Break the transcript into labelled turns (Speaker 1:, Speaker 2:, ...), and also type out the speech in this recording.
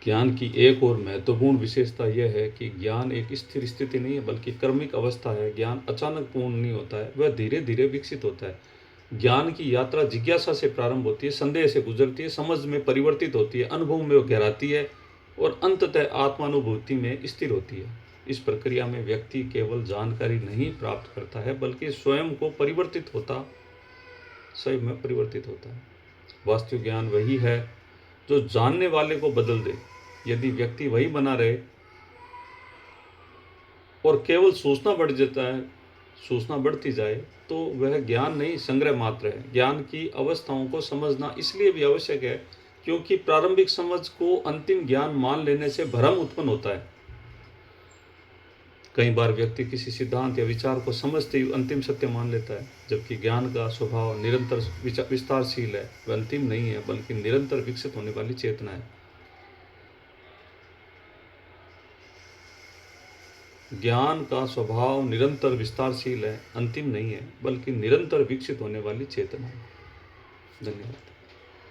Speaker 1: ज्ञान की एक और महत्वपूर्ण विशेषता यह है कि ज्ञान एक स्थिर स्थिति नहीं है बल्कि क्रमिक अवस्था है। ज्ञान अचानक पूर्ण नहीं होता है, वह धीरे धीरे विकसित होता है। ज्ञान की यात्रा जिज्ञासा से प्रारंभ होती है, संदेह से गुजरती है, समझ में परिवर्तित होती है, अनुभव में वो गहराती है और अंततः आत्मानुभूति में स्थिर होती है। इस प्रक्रिया में व्यक्ति केवल जानकारी नहीं प्राप्त करता है बल्कि स्वयं में परिवर्तित होता है। वास्तविक ज्ञान वही है जो जानने वाले को बदल दे। यदि व्यक्ति वही बना रहे और केवल सूचना बढ़ती जाए तो वह ज्ञान नहीं, संग्रह मात्र है। ज्ञान की अवस्थाओं को समझना इसलिए भी आवश्यक है क्योंकि प्रारंभिक समझ को अंतिम ज्ञान मान लेने से भ्रम उत्पन्न होता है। कई बार व्यक्ति किसी सिद्धांत या विचार को समझते ही अंतिम सत्य मान लेता है, जबकि ज्ञान का स्वभाव निरंतर विस्तारशील है। वह अंतिम नहीं है बल्कि निरंतर विकसित होने वाली चेतना है। ज्ञान का स्वभाव निरंतर विस्तारशील है, अंतिम नहीं है बल्कि निरंतर विकसित होने वाली चेतना है। धन्यवाद।